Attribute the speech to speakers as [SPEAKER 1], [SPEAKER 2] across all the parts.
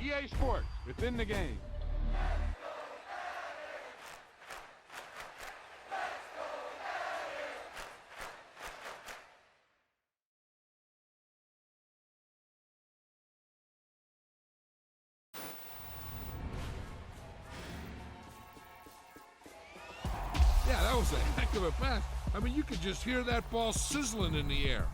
[SPEAKER 1] EA Sports, it's in the game.
[SPEAKER 2] Yeah, that was a heck of a pass. I mean, you could just hear that ball sizzling in the air.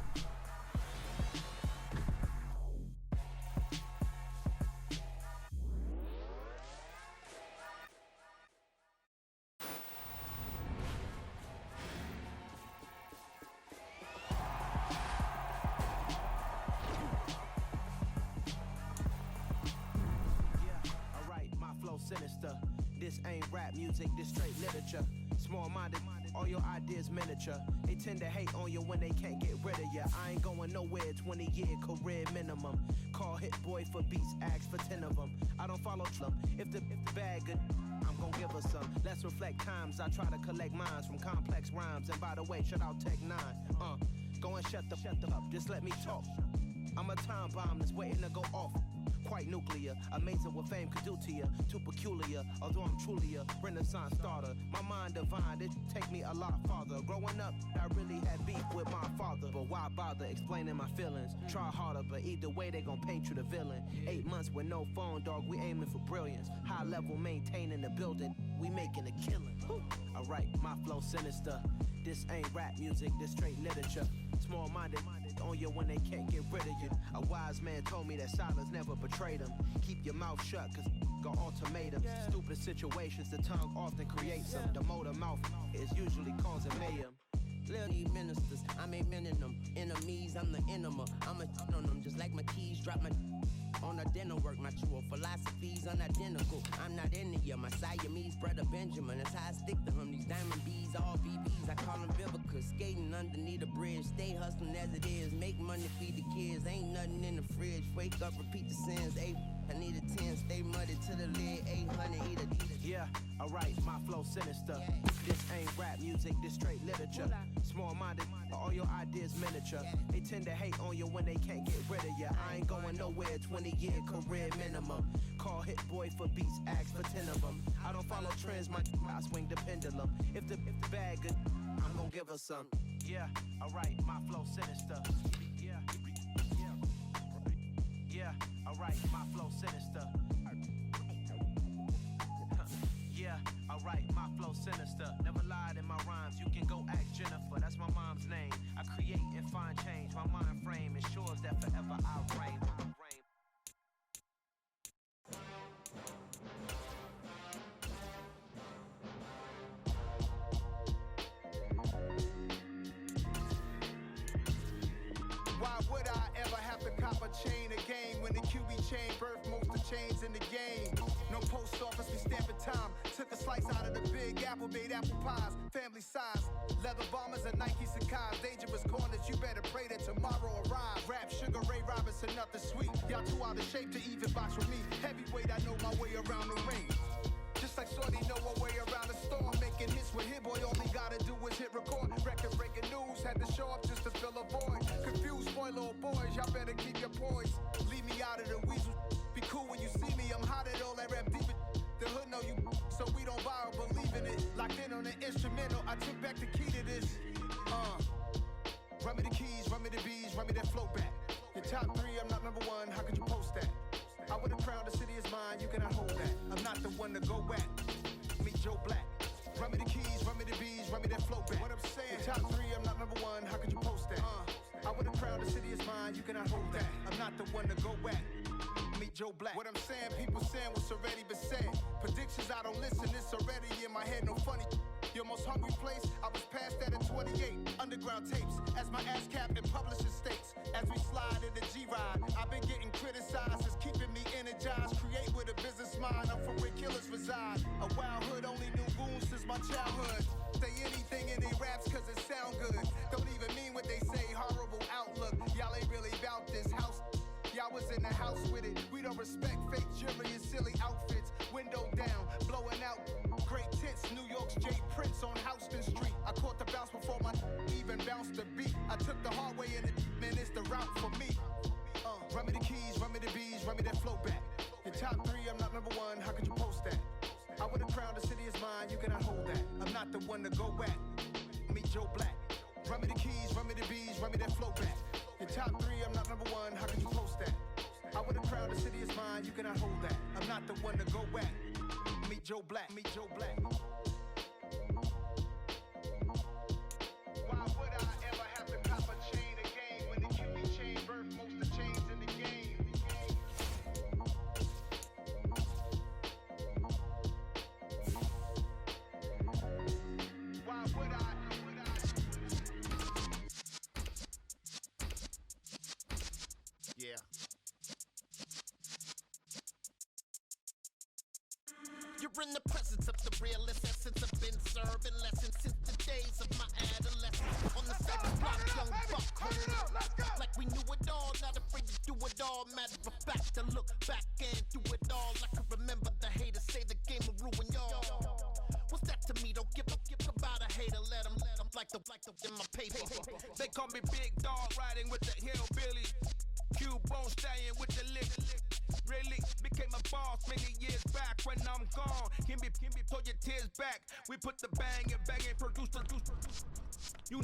[SPEAKER 3] Sinister. This ain't rap music, this straight literature. Small-minded, all your ideas miniature. They tend to hate on you when they can't get rid of you. I ain't going nowhere, 20-year career minimum. Call Hit Boy for beats, ask for 10 of them. I don't follow Trump. If the bag good, I'm gon' give her some. Let's reflect times. I try to collect minds from complex rhymes. And by the way, shout out Tech 9. Go and shut the up. Just let me talk. I'm a time bomb that's waiting to go off. Quite nuclear, amazing what fame could do to you. Too peculiar, although I'm truly a Renaissance starter. My mind divine, it take me a lot farther. Growing up, I really had beef with my father. But why bother explaining my feelings? Try harder, but either way they gon' paint you the villain. 8 months with no phone, dog, we aiming for brilliance. High level maintaining the building, we making a killing. Alright, my flow sinister. This ain't rap music, this straight literature. Small-minded on you when they can't get rid of you. A wise man told me that silence never betrayed him. Keep your mouth shut, cause got ultimatums. Stupid situations, the tongue often creates them. The motor mouth is usually causing mayhem.
[SPEAKER 4] Little ministers, I'm aiming them. Enemies, I'm the enema. I'm a on them, just like my keys drop my on the dinner work. My true philosophy's unidentical. I'm not into you, my Siamese brother Benjamin. That's how I stick to him. These diamond bees, all BBs, I call them Vivica. Skating underneath a bridge, stay hustling as it is. Make money, feed the kids, ain't nothing in the fridge. Wake up, repeat the sins. I need a 10, stay muddy to the lid. 800, eat a.
[SPEAKER 3] Yeah, alright, my flow sinister. This ain't rap music, this straight literature. Small-minded, all your ideas miniature. They tend to hate on you when they can't get rid of you. I ain't going nowhere, 20-year career minimum. Call Hit Boy for beats, ask for 10 of them. I don't follow trends, I swing the pendulum. If the bag good, I'm gon' give her some. Yeah, alright, my flow sinister. Yeah, alright, my flow sinister. Yeah, alright, my flow sinister. Never lied in my rhymes, you can go ask Jennifer. That's my mom's name. I create and find change. My mind frame ensures that forever I reign.
[SPEAKER 5] Why would I ever have to cop a chain again when the QB chain birthed most of chains in the game? No post office, we stamping time. Took a slice out of the big apple, made apple pies, family size. Leather bombers and Nike Sacai's. Dangerous corners, you better pray that tomorrow arrives. Rap Sugar Ray Robinson, nothing sweet. Y'all too out of shape to even box with me. Heavyweight, I know my way around the ring. Just like Shorty know her way around the storm. Making hits with Hit Boy, all he gotta do is hit record. Record breaking news, had to show up just to fill a void. Confused boy, little boys, y'all better keep your poise. Leave me out of the weasel. Be cool when you see me, I'm hot at all that rap deep. The hood know you, so we don't borrow, believe in it. Locked in on the instrumental, I took back the key to this. Run me the keys, run me the bees, run me that flow back. Your top 3, I'm not number 1, how could you post that? I would've crowned the city is mine, you cannot hold that. I'm not the one to go at. Meet Joe Black. Run me the keys, run me the bees, run me that flow back. What I'm saying, your top 3, I'm not number 1, how could you post that? I would've crowned the city is mine, you cannot hold that. I'm not the one to go at. Meet Joe Black. What I'm saying, people saying what's already been said. Predictions, I don't listen, it's already in my head, no funny. Your most hungry place, I was past that at 28. Underground tapes, as my ass cap in publishing states. As we slide in the G-Ride, I've been getting criticized, it's keeping me energized. Create with a business mind, I'm from where killers reside. A wild hood, only knew goons since my childhood. Say anything in they raps cause it sound good. Don't even mean what they say, horrible outlook. Y'all ain't really about this house. Y'all was in the house with it. We don't respect fake jewelry and silly outfits. Window down, blowing out great tits. New York's J. Prince on Houston Street. I caught the bounce before my even bounced the beat. I took the hard way in it, man, it's the route for me. Run me the keys, run me the bees, run me that flow back. Your top cannot hold that. I'm not the one to go at. Meet Joe Black. Run me the keys, run me the bees, run me that flow back. In top 3, I'm not number 1, how can you post that? I with a crowd, the city is mine, you cannot hold that. I'm not the one to go at. Meet Joe Black, meet Joe Black. Why would I ever have to cop a chain again when the QB chain birthed most of the chains in the game? Why would I? Yeah.
[SPEAKER 6] You're in the presence of the realest essence. I've been serving lessons since the days of my adolescence. On the same block, young buck, like we knew it all, not afraid to do it all. Matter of fact, to look back and do it all. I can remember the haters say the game will ruin y'all. What's that to me? Don't give about a hater. Let them like the in my paper.
[SPEAKER 5] They call me Big Dog, riding with the hillbilly. Q-Bone staying with the lick. Really became a boss many years back. When I'm gone, can be pull your tears back. We put the bang and produce. You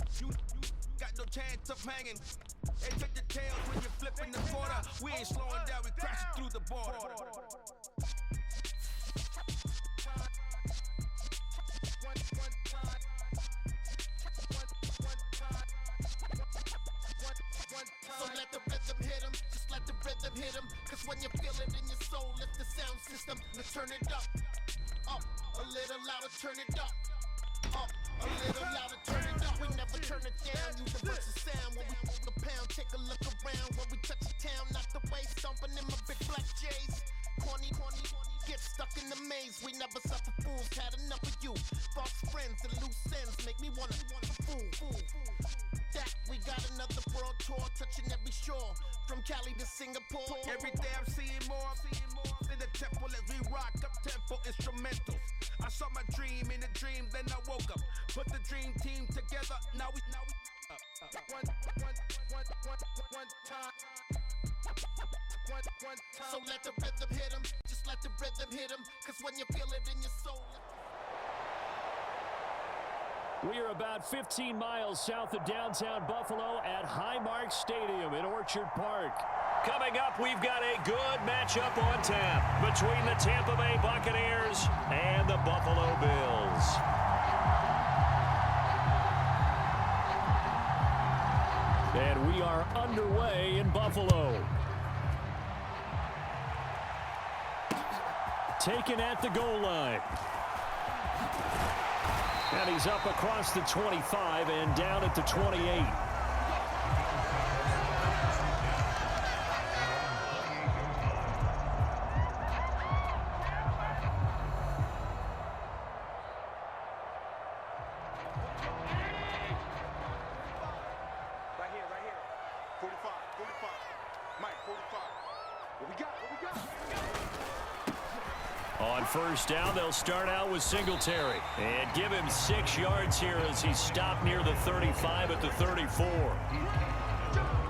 [SPEAKER 5] got no chance of hanging. They take the tails when you're flipping the quarter. We ain't slowing down, we crashing through the border.
[SPEAKER 6] So let the rhythm hit him, just let the rhythm hit him. Cause when you feel it in your soul, lift the sound system. Now turn it up, a little louder, turn it up, a little louder, turn it up. We never turn it down, universal sound. When we move the pound, take a look around. When we touch the town, not the way, stomping in my big black J's. Corny, get stuck in the maze. We never suffer fools, had enough of you. False friends and loose ends make me wanna fool. That we got another world tour, touching every shore, from Cali to Singapore.
[SPEAKER 5] Every day I'm seeing more in the temple as we rock up tempo instrumentals. I saw my dream in a dream, then I woke up. Put the dream team together, now we one time.
[SPEAKER 6] So let the rhythm hit him, just let the rhythm hit him. Cause when you feel it in your soul.
[SPEAKER 7] We are about 15 miles south of downtown Buffalo at Highmark Stadium in Orchard Park. Coming up, we've got a good matchup on tap between the Tampa Bay Buccaneers and the Buffalo Bills. And we are underway in Buffalo. Taken at the goal line. And he's up across the 25 and down at the 28.
[SPEAKER 5] Right here. 45. Mike, 45. What we got?
[SPEAKER 7] On first down, they'll start out with Singletary and give him 6 yards here as he stopped near the 35 at the 34.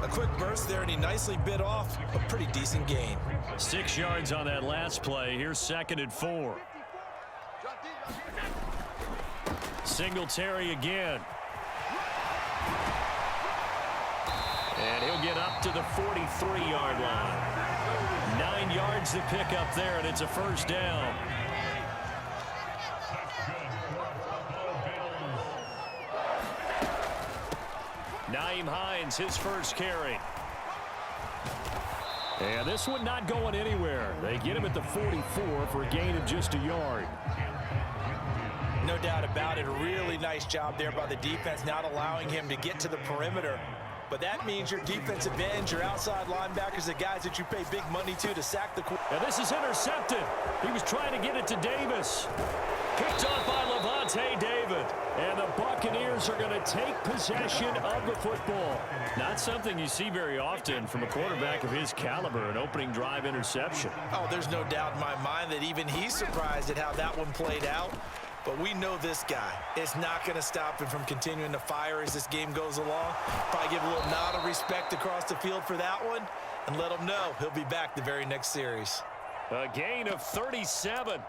[SPEAKER 8] A quick burst there, and he nicely bit off a pretty decent gain.
[SPEAKER 7] 6 yards on that last play. Here's 2nd and 4. Singletary again. And he'll get up to the 43-yard line. 9 yards to pick up there, and it's a first down. Nyheim Hines, his first carry. And this one not going anywhere. They get him at the 44 for a gain of just a yard.
[SPEAKER 8] No doubt about it. A really nice job there by the defense, not allowing him to get to the perimeter. But that means your defensive ends, your outside linebackers, the guys that you pay big money to sack the quarterback.
[SPEAKER 7] And this is intercepted. He was trying to get it to Davis. Picked off by Levante David. And the Buccaneers are going to take possession of the football. Not something you see very often from a quarterback of his caliber, an opening drive interception.
[SPEAKER 8] Oh, there's no doubt in my mind that even he's surprised at how that one played out. But we know this guy is not going to stop him from continuing to fire as this game goes along. Probably give a little nod of respect across the field for that one and let him know he'll be back the very next series.
[SPEAKER 7] A gain of 37.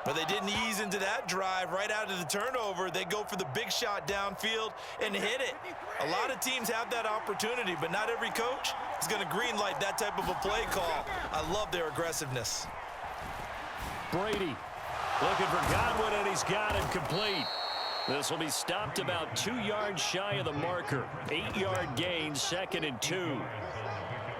[SPEAKER 8] But they didn't ease into that drive right out of the turnover. They go for the big shot downfield and hit it. A lot of teams have that opportunity, but not every coach is going to green light that type of a play call. I love their aggressiveness.
[SPEAKER 7] Brady looking for Godwin, and he's got him complete. This will be stopped about 2 yards shy of the marker. 8-yard gain, 2nd and 2.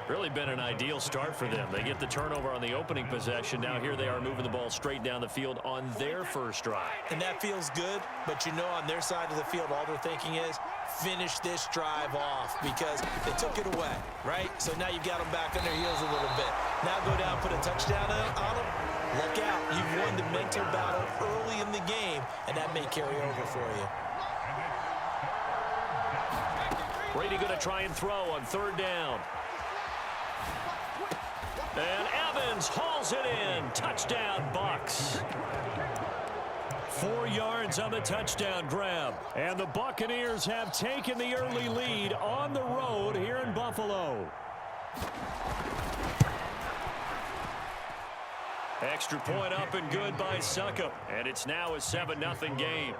[SPEAKER 7] Really been an ideal start for them. They get the turnover on the opening possession. Now here they are moving the ball straight down the field on their first drive.
[SPEAKER 8] And that feels good, but you know on their side of the field all they're thinking is finish this drive off because they took it away, right? So now you've got them back on their heels a little bit. Now go down, put a touchdown on them. Look out. You've won the mental battle early in the game, and that may carry over for you.
[SPEAKER 7] Brady going to try and throw on 3rd down. And Evans hauls it in. Touchdown, Bucks. 4 yards on the touchdown grab. And the Buccaneers have taken the early lead on the road here in Buffalo. Extra point up and good by Succop. And it's now a 7-0 game.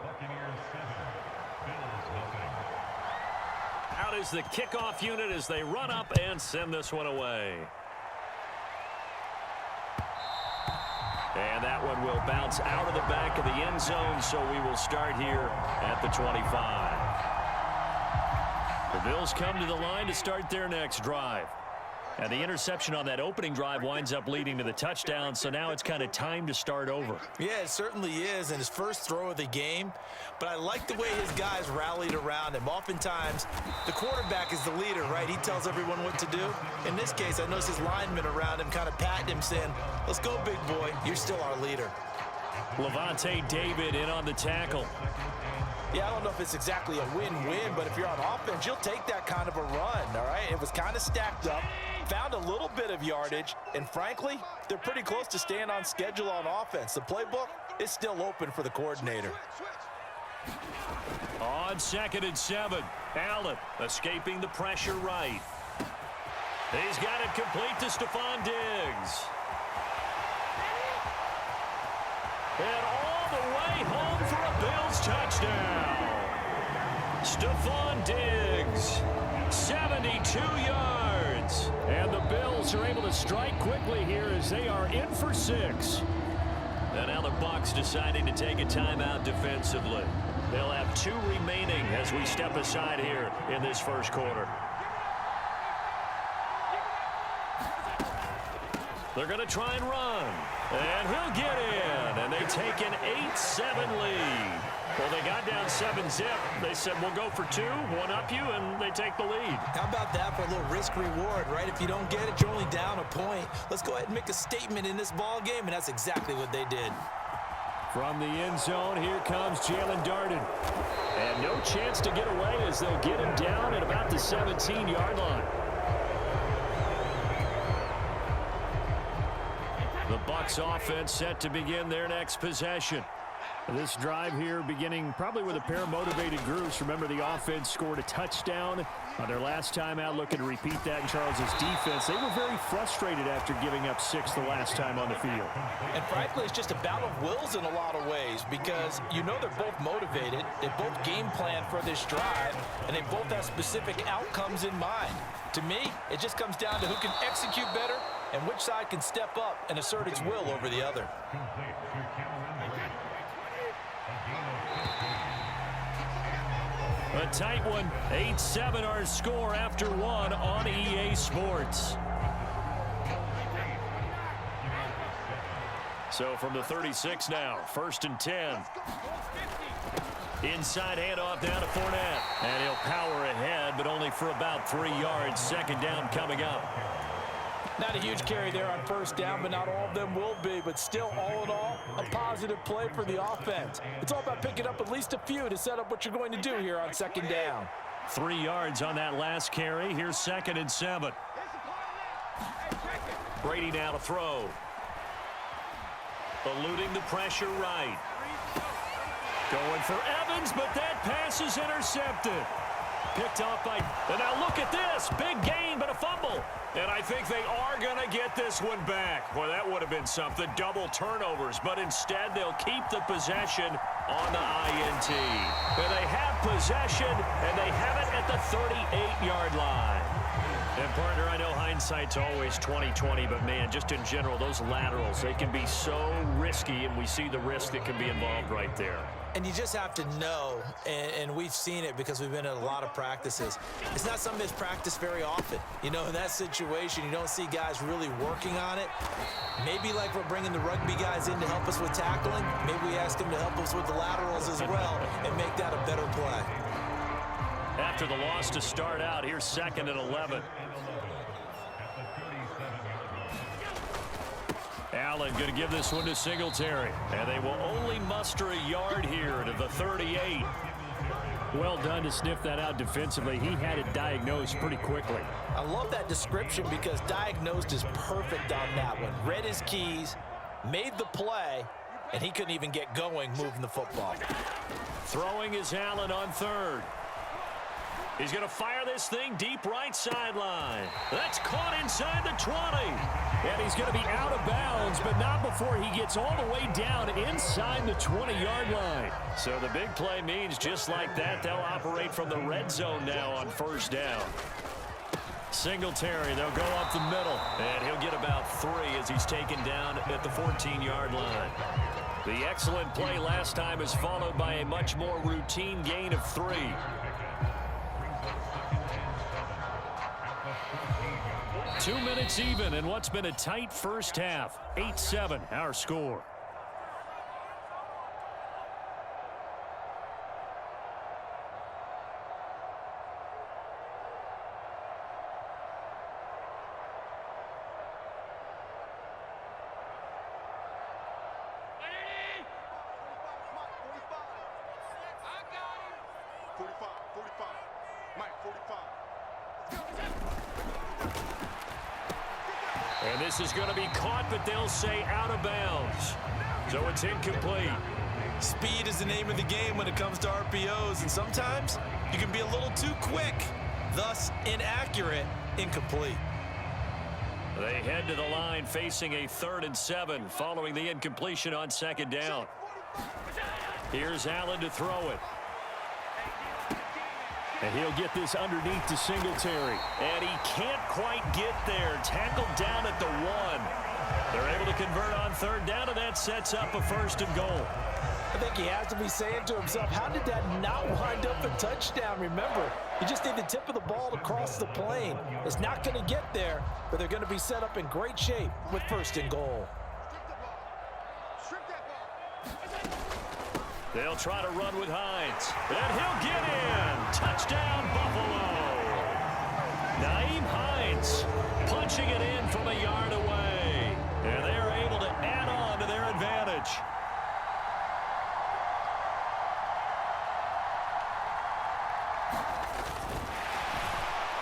[SPEAKER 7] Out is the kickoff unit as they run up and send this one away. And that one will bounce out of the back of the end zone, so we will start here at the 25. The Bills come to the line to start their next drive. And the interception on that opening drive winds up leading to the touchdown, so now it's kind of time to start over.
[SPEAKER 8] Yeah, it certainly is, and his first throw of the game. But I like the way his guys rallied around him. Oftentimes, the quarterback is the leader, right? He tells everyone what to do. In this case, I noticed his linemen around him kind of patting him, saying, let's go, big boy. You're still our leader.
[SPEAKER 7] Levante David in on the tackle.
[SPEAKER 8] Yeah, I don't know if it's exactly a win-win, but if you're on offense, you'll take that kind of a run, all right? It was kind of stacked up, found a little bit of yardage, and frankly, they're pretty close to staying on schedule on offense. The playbook is still open for the coordinator.
[SPEAKER 7] On 2nd and 7, Allen escaping the pressure right. He's got it complete to Stephon Diggs. And all the way home for a Bills touchdown. Stephon Diggs, 72 yards. And the Bills are able to strike quickly here as they are in for 6. And now the Bucs deciding to take a timeout defensively. They'll have 2 remaining as we step aside here in this first quarter. They're going to try and run. And he'll get in. And they take an 8-7 lead. Well, they got down 7-zip. They said, we'll go for 2, one up you, and they take the lead.
[SPEAKER 8] How about that for a little risk-reward, right? If you don't get it, you're only down a point. Let's go ahead and make a statement in this ball game, and that's exactly what they did.
[SPEAKER 7] From the end zone, here comes Jalen Darden. And no chance to get away as they'll get him down at about the 17-yard line. The Bucs offense set to begin their next possession. This drive here beginning probably with a pair of motivated groups. Remember, the offense scored a touchdown on their last time out, looking to repeat that in Charles's defense. They were very frustrated after giving up 6 the last time on the field.
[SPEAKER 8] And frankly, it's just a battle of wills in a lot of ways because you know they're both motivated. They both game plan for this drive, and they both have specific outcomes in mind. To me, it just comes down to who can execute better and which side can step up and assert its will over the other.
[SPEAKER 7] A tight one, 8-7 our score after 1 on EA Sports. So from the 36 now, 1st and 10. Inside handoff down to Fournette. And he'll power ahead, but only for about 3 yards. 2nd down coming up.
[SPEAKER 8] Not a huge carry there on 1st down, but not all of them will be. But still, all in all, a positive play for the offense. It's all about picking up at least a few to set up what you're going to do here on 2nd down.
[SPEAKER 7] 3 yards on that last carry. Here's 2nd and 7. Brady now to throw. Eluding the pressure right. Going for Evans, but that pass is intercepted. Picked off by, and now look at this. Big gain, but a fumble. And I think they are going to get this one back. Well, that would have been something. Double turnovers, but instead they'll keep the possession on the INT. And they have possession, and they have it at the 38-yard line. And, partner, I know hindsight's always 20/20, but, man, just in general, those laterals, they can be so risky, and we see the risk that can be involved right there.
[SPEAKER 8] And you just have to know, and we've seen it because we've been at a lot of practices. It's not something that's practiced very often. You know, in that situation, you don't see guys really working on it. Maybe like we're bringing the rugby guys in to help us with tackling. Maybe we ask them to help us with the laterals as well and make that a better play.
[SPEAKER 7] After the loss to start out, here's 2nd and 11. Allen going to give this one to Singletary. And they will only muster a yard here to the 38. Well done to sniff that out defensively. He had it diagnosed pretty quickly.
[SPEAKER 8] I love that description because diagnosed is perfect on that one. Read his keys, made the play, and he couldn't even get going moving the football.
[SPEAKER 7] Throwing is Allen on 3rd. He's going to fire this thing deep right sideline. That's caught inside the 20. And he's going to be out of bounds, but not before he gets all the way down inside the 20-yard line. So the big play means just like that, they'll operate from the red zone now on 1st down. Singletary, they'll go up the middle, and he'll get about 3 as he's taken down at the 14-yard line. The excellent play last time is followed by a much more routine gain of 3. 2 minutes even in what's been a tight first half. 8-7, our score. And this is going to be caught, but they'll say out of bounds. So it's incomplete.
[SPEAKER 8] Speed is the name of the game when it comes to RPOs, and sometimes you can be a little too quick, thus inaccurate, incomplete.
[SPEAKER 7] They head to the line facing a 3rd and 7 following the incompletion on 2nd down. Here's Allen to throw it. And he'll get this underneath to Singletary. And he can't quite get there. Tackled down at the 1. They're able to convert on 3rd down, and that sets up a 1st and goal.
[SPEAKER 8] I think he has to be saying to himself, how did that not wind up a touchdown? Remember, you just need the tip of the ball to cross the plane. It's not going to get there, but they're going to be set up in great shape with 1st and goal.
[SPEAKER 7] They'll try to run with Hines. And he'll get in. Touchdown, Buffalo. Nyheim Hines punching it in from a yard away. And they're able to add on to their advantage.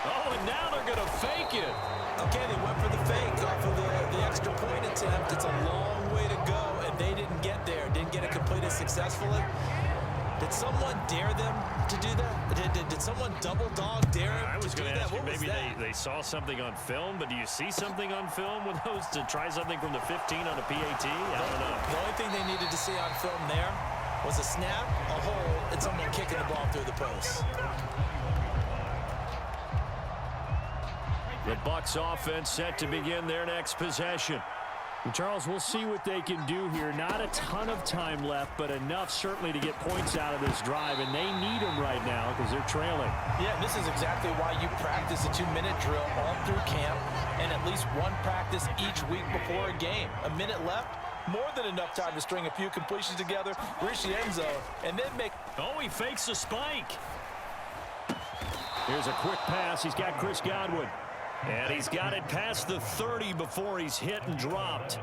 [SPEAKER 7] Oh, and now they're going to fake it.
[SPEAKER 8] Okay, they went for the fake off of the extra point attempt. It's a long way to go, and they didn't get there. Didn't get it completed successfully. Did someone dare them to do that? Did someone double dog dare them
[SPEAKER 7] I was
[SPEAKER 8] to do
[SPEAKER 7] going to
[SPEAKER 8] that?
[SPEAKER 7] ask you,
[SPEAKER 8] What was
[SPEAKER 7] maybe
[SPEAKER 8] that?
[SPEAKER 7] they saw something on film, but do you see something on film with those to try something from the 15 on a PAT? I don't know.
[SPEAKER 8] The only thing they needed to see on film there was a snap, a hole, and someone kicking the ball through the post.
[SPEAKER 7] The Bucs offense set to begin their next possession. And Charles, we'll see what they can do here. Not a ton of time left, but enough certainly to get points out of this drive, and they need them right now because they're trailing.
[SPEAKER 8] Yeah, and this is exactly why you practice a 2-minute drill all through camp and at least one practice each week before a game. A minute left, more than enough time to string a few completions together, reach the end zone, and then make...
[SPEAKER 7] Oh, he fakes a spike. Here's a quick pass. He's got Chris Godwin. And he's got it past the 30 before he's hit and dropped.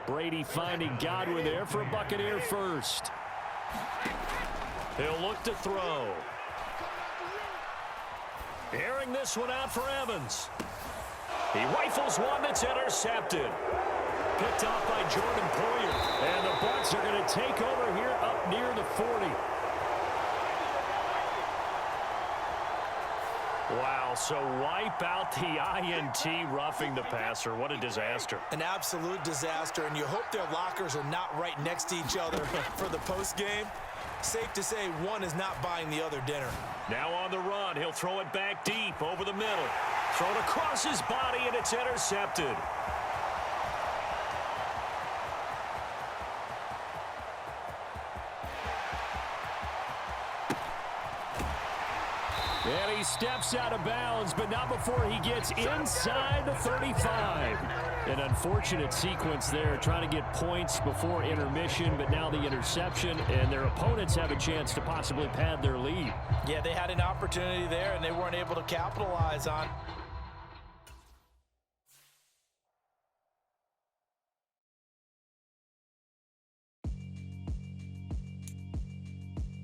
[SPEAKER 7] Brady finding Godwin there for a Buccaneer first. He'll look to throw. Airing this one out for Evans. He rifles one that's intercepted. Picked off by Jordan Poyer. And the Bucs are going to take over here up near the 40. Wow, so wipe out the INT roughing the passer. What a disaster.
[SPEAKER 8] An absolute disaster, and you hope their lockers are not right next to each other for the postgame. Safe to say one is not buying the other dinner.
[SPEAKER 7] Now on the run, he'll throw it back deep over the middle. Thrown across his body, and it's intercepted. And he steps out of bounds, but not before he gets inside the 35. An unfortunate sequence there, trying to get points before intermission, but now the interception, and their opponents have a chance to possibly pad their lead.
[SPEAKER 8] Yeah, they had an opportunity there, and they weren't able to capitalize on.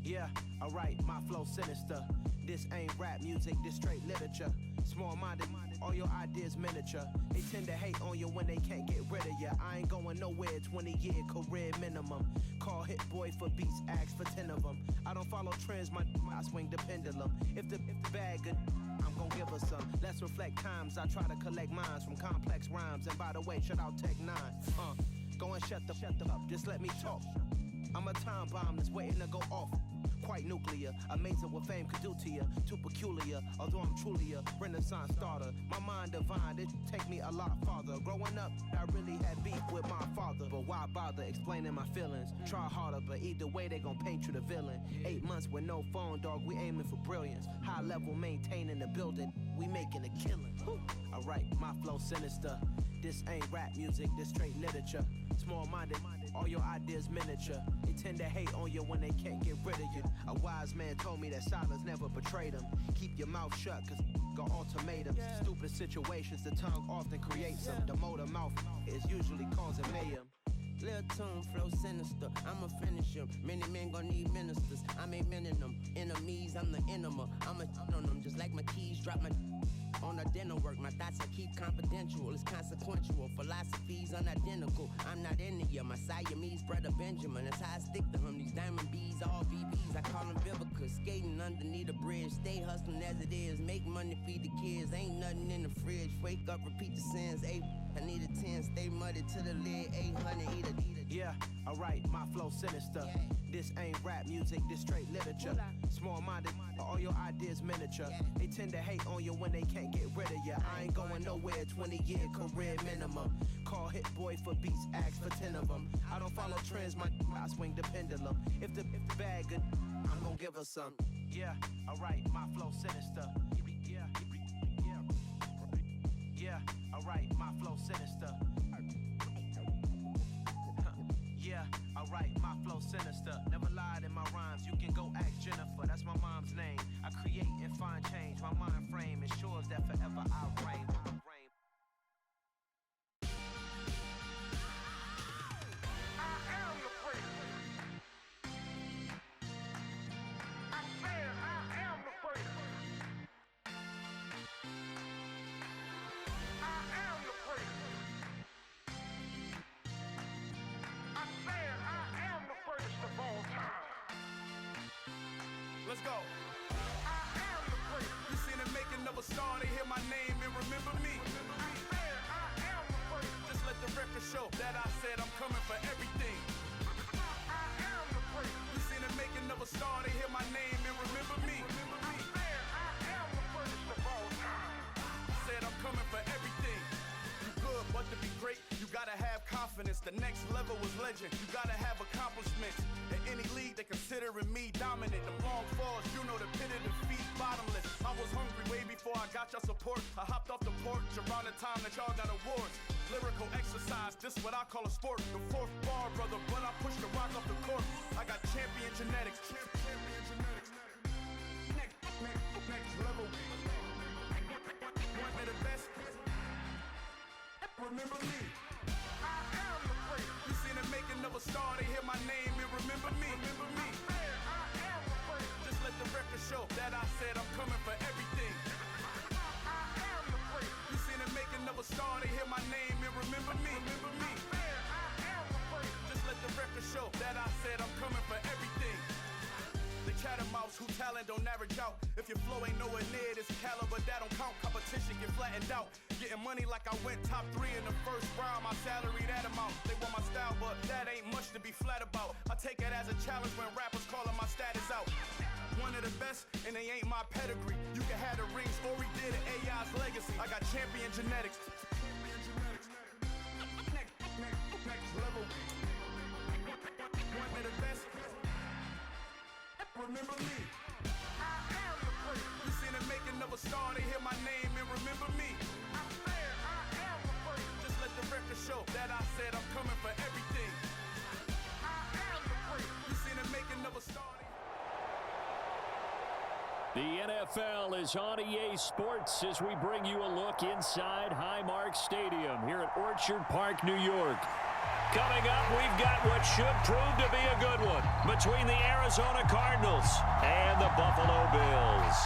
[SPEAKER 3] Yeah, alright, my flow sinister. This ain't rap music, this straight literature. Small-minded, all your ideas miniature. They tend to hate on you when they can't get rid of you. I ain't going nowhere, 20-year career minimum. Call Hit Boy for beats, ask for 10 of them. I don't follow trends, I swing the pendulum. If the bag good, I'm gon' give her some. Let's reflect times, I try to collect minds from complex rhymes. And by the way, shout out Tech 9. Go and shut the up, just let me talk. I'm a time bomb that's waiting to go off. Quite nuclear, amazing what fame could do to you. Too peculiar, although I'm truly a renaissance starter. My mind divine, it take me a lot farther. Growing up, I really had beef with my father. But why bother explaining my feelings? Try harder, but either way they gon' paint you the villain. 8 months with no phone, dog, we aiming for brilliance. High level maintaining the building, we making a killing. Alright, my flow sinister. This ain't rap music, this straight literature. Small-minded, all your ideas miniature. They tend to hate on you when they can't get rid of you. A wise man told me that silence never betrayed him. Keep your mouth shut, cause got ultimatums. Stupid situations, the tongue often creates them. The motor mouth is usually causing mayhem.
[SPEAKER 4] Lil' tune, flow sinister, I'ma finish him. Many men gon' need ministers, I ain't mending them. Enemies, I'm the enema, I'ma on them. Just like my keys, drop my on the dinner work. My thoughts I keep confidential, it's consequential. Philosophies unidentical, I'm not into you. My Siamese brother Benjamin, that's how I stick to him. These diamond bees, all VBs, I call them Vivica. Skating underneath a bridge, stay hustling as it is. Make money, feed the kids, ain't nothing in the fridge. Wake up, repeat the sins, I need a 10, stay muddy to the lid, 800, eat a.
[SPEAKER 3] Yeah, alright, my flow sinister. This ain't rap music, this straight literature. Small-minded, all your ideas miniature. They tend to hate on you when they can't get rid of you. I ain't going nowhere, 20-year career minimum. Call Hit Boy for beats, ask for 10 of them. I don't follow trends, I swing the pendulum. If the bag good, I'm gon' give her some. Yeah, alright, my flow sinister. Yeah, alright, my flow sinister. Yeah, alright, my flow sinister. Never lied in my rhymes, you can go ask Jennifer. That's my mom's name. I create and find change. My mind frame ensures that forever I'll reign.
[SPEAKER 5] Let's go. I am the great. You seen the making of a star, they hear my name and remember me. I am the great. Just let the record show that I said I'm coming for everything. I am the great. You seen the making of a star, they hear my name and remember me. I am the greatest of all time. Said I'm coming for everything. You good, but to be great, you gotta have confidence. The next level was legend. You gotta have accomplishments. In any league, they considering me dominant. The long falls, you know the pit of defeat, bottomless. I was hungry way before I got your support. I hopped off the porch around the time that y'all got awards. Lyrical exercise, this what I call a sport. The fourth bar, brother, but I pushed the rock off the court. I got champion genetics. Next level. One of the best. Remember me. I am the great. You seen the making of a star, they hear my name and remember me. Remember me. I am the great. Just let the record show that I said I'm coming for everything. I am the great. You seen the making of a star, they hear my name and remember me. Remember me. I am the great. Just let the record show that I said I'm coming for everything. They catamounts who talent don't average out. If your flow ain't nowhere near this caliber, that don't count. Competition get flattened out. Getting money like I went top 3 in the first round. My salary that amount. They want my style, but that ain't much to be flat about. I take it as a challenge when rappers calling my status out. One of the best, and they ain't my pedigree. You can have the rings, or we did it, AI's legacy. I got champion genetics. Next level. One of the best. Remember me. You seen the making of a star, they hear my name and remember me. Just let the record show that I said I'm coming for everything. You seen the making of a star.
[SPEAKER 7] The NFL is on EA Sports as we bring you a look inside Highmark Stadium here at Orchard Park, New York. Coming up, we've got what should prove to be a good one between the Arizona Cardinals and the Buffalo Bills.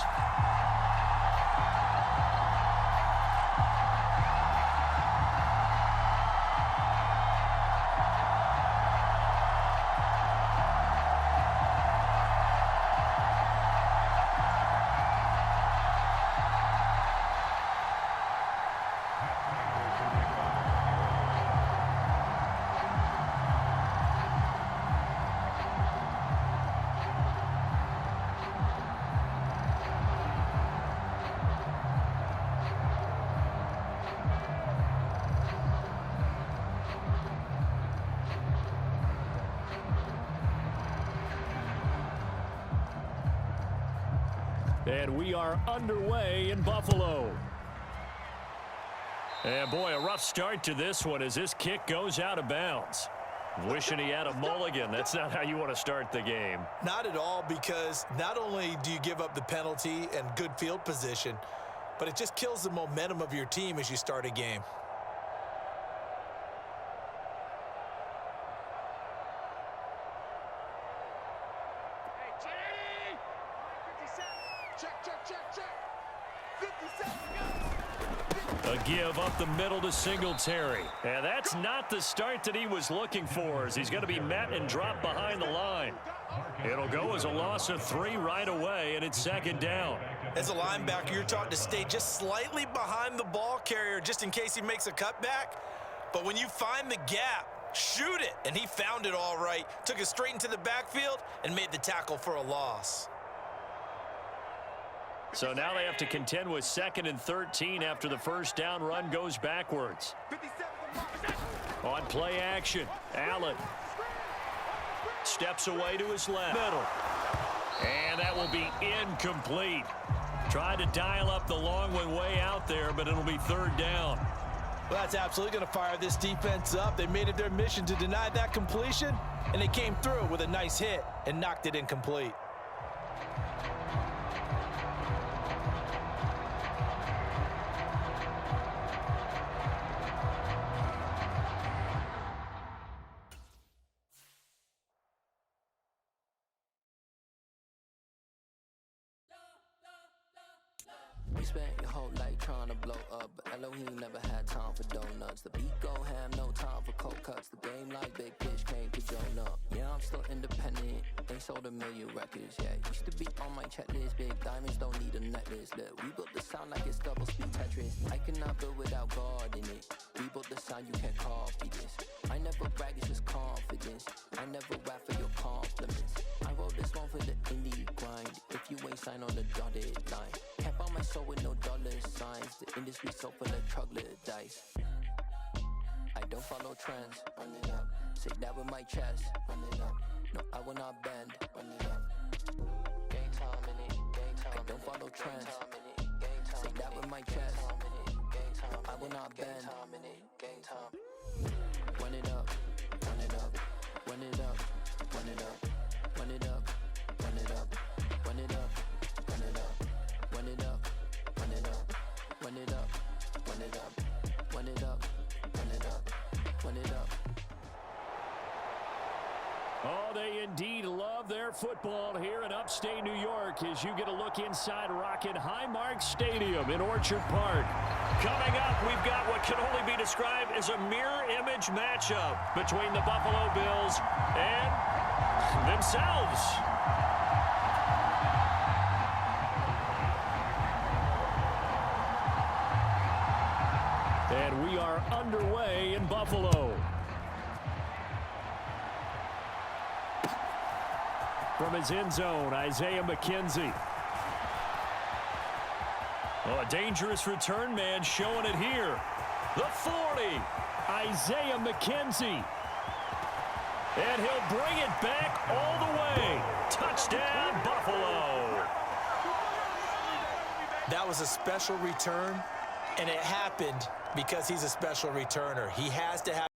[SPEAKER 7] And we are underway in Buffalo. And boy, a rough start to this one as this kick goes out of bounds. Wishing he had a mulligan. That's not how you want to start the game.
[SPEAKER 8] Not at all, because not only do you give up the penalty and good field position, but it just kills the momentum of your team as you start a game.
[SPEAKER 7] A give up the middle to Singletary. And that's not the start that he was looking for, as he's going to be met and dropped behind the line. It'll go as a loss of 3 right away, and it's second down.
[SPEAKER 8] As a linebacker, you're taught to stay just slightly behind the ball carrier just in case he makes a cutback. But when you find the gap, shoot it. And he found it all right. Took it straight into the backfield and made the tackle for a loss.
[SPEAKER 7] So now they have to contend with 2nd and 13 after the first down run goes backwards. On play action, Allen steps away to his left. Middle. And that will be incomplete. Tried to dial up the long one way out there, but it'll be 3rd down.
[SPEAKER 8] Well, that's absolutely going to fire this defense up. They made it their mission to deny that completion, and they came through with a nice hit and knocked it incomplete.
[SPEAKER 9] You spent your whole life trying to blow up, but Elohim never had time for donuts. The beat go ham, no time for cold cuts. The game like Big Pitch came to join up. Yeah, I'm still independent, ain't sold a million records yet. Used to be on my checklist, big diamonds don't need a necklace. Look, we built the sound like it's double speed Tetris. I cannot build without God in it. We built the sound, you can't copy this. I never brag, it's just confidence. I never rap for your compliments. I wrote this one for the indie grind. If you ain't signed on the dotted line, can't buy my soul with no dollar signs. The industry so full of troglodytes. I don't follow trends. Run it up. Say that with my chest. Run it up. No, I will not bend. Run it up. Game time in it. Game time. I don't follow trends. Say that with my chest. No, I will not bend. Game time. Run it up. Run it up. Run it up. Run it up. Run it up. Run it up. Run it up. Run it up. Run it up. Run it up. Run it up. Run it up. Run it up. Run it up. Run it up.
[SPEAKER 7] Oh, they indeed love their football here in upstate New York as you get a look inside Rocket Highmark Stadium in Orchard Park. Coming up, we've got what can only be described as a mirror image matchup between the Buffalo Bills and themselves. And we are underway in Buffalo. From his end zone, Isaiah McKenzie. Oh, a dangerous return man showing it here. The 40, Isaiah McKenzie. And he'll bring it back all the way. Touchdown, Buffalo.
[SPEAKER 8] That was a special return, and it happened because he's a special returner. He has to have